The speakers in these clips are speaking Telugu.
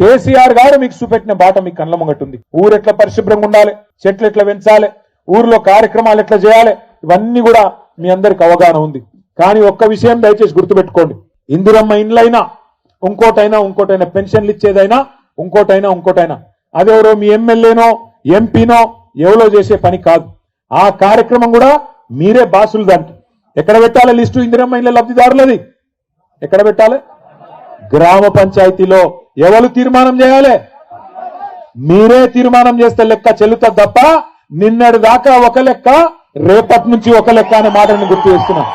కేసీఆర్ గారు మీకు చూపెట్టిన బాట మీ కళ్ళ ముంగట్టుంది. ఊరు ఎట్లా పరిశుభ్రంగా ఉండాలి, చెట్లు ఎట్లా పెంచాలి, ఊర్లో కార్యక్రమాలు ఎట్లా చేయాలి, ఇవన్నీ కూడా మీ అందరికి అవగాహన ఉంది. కానీ ఒక్క విషయం దయచేసి గుర్తుపెట్టుకోండి, ఇందిరమ్మ ఇండ్లైనా ఇంకోటైనా పెన్షన్లు ఇచ్చేదైనా ఇంకోటైనా అదెవరో మీ ఎమ్మెల్యేనో ఎంపీనో ఎవరో చేసే పని కాదు. ఆ కార్యక్రమం కూడా మీరే బాసులు. దానికి ఎక్కడ పెట్టాలి లిస్టు? ఇందిరమ్మ ఇండ్ల లబ్ధిదారులది ఎక్కడ పెట్టాలి? గ్రామ పంచాయతీలో. ఎవరు తీర్మానం చేయాలి? మీరే తీర్మానం చేస్తే లెక్క చెల్లుతుంది తప్ప నిన్నటి దాకా ఒక లెక్క, రేపటి నుంచి ఒక లెక్క అనే మాటను గుర్తు చేస్తున్నాం.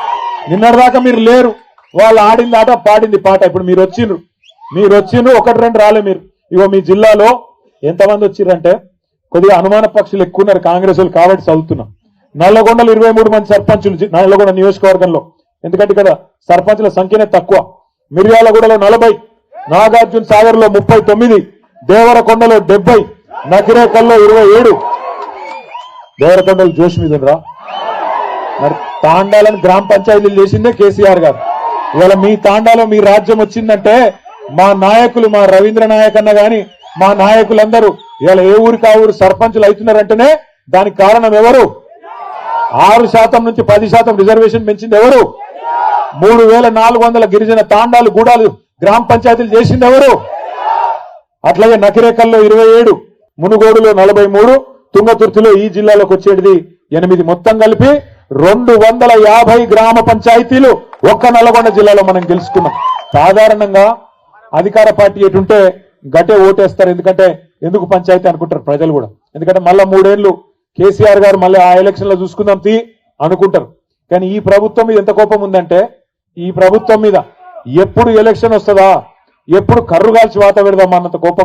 నిన్నటి దాకా మీరు లేరు, వాళ్ళు ఆడింది ఆట పాడింది పాట. ఇప్పుడు మీరు వచ్చిండ్రు, ఒకటి రెండు రాలే. మీరు ఇగో మీ జిల్లాలో ఎంతమంది వచ్చిర్రంటే కొద్దిగా అనుమాన పక్షులు ఎక్కువ ఉన్నారు కాంగ్రెస్ వాళ్ళు కాబట్టి చదువుతున్నాం. నల్లగొండలు 23 మంది సర్పంచులు నల్లగొండ నియోజకవర్గంలో, ఎందుకంటే ఇక్కడ సర్పంచుల సంఖ్యనే తక్కువ. మిర్యాలగూడలో 40, నాగార్జున సాగర్ లో 39, దేవరకొండలో 70, నకిరేకల్లో 27. దేవరకొండలు జోష్ మీద రా. మరి తాండాలను గ్రామ పంచాయతీలు చేసిందే కేసీఆర్ గారు. ఇవాళ మీ తాండాలో మీ రాజ్యం వచ్చిందంటే మా నాయకులు, మా రవీంద్ర నాయక్ అన్న గాని మా నాయకులందరూ ఇవాళ ఏ ఊరికి ఆ ఊరు సర్పంచులు అవుతున్నారంటేనే దానికి కారణం ఎవరు? 6% నుంచి 10% రిజర్వేషన్ పెంచింది ఎవరు? 3400 గిరిజన తాండాలు గూడాలు గ్రామ పంచాయతీలు చేసింది ఎవరు? అట్లాగే నకిరేకల్లో 27, మునుగోడులో 43, తుంగతుర్తిలో ఈ జిల్లాలోకి వచ్చేది 8. మొత్తం కలిపి 250 గ్రామ పంచాయతీలు ఒక్క నల్లగొండ జిల్లాలో మనం గెలుచుకున్నాం. సాధారణంగా అధికార పార్టీ ఎటుంటే గట్టే ఓటేస్తారు. ఎందుకు పంచాయతీ అనుకుంటారు ప్రజలు కూడా. ఎందుకంటే మళ్ళా 3 ఏళ్లు కేసీఆర్ గారు మళ్ళీ ఆ ఎలక్షన్ లో చూసుకుందాం అనుకుంటారు. కానీ ఈ ప్రభుత్వం మీద ఎంత కోపం ఉందంటే, ఈ ప్రభుత్వం మీద ఎప్పుడు ఎలక్షన్ వస్తుందా, ఎప్పుడు కర్రు కాల్చి వాత పెడదామా అన్నంత కోపం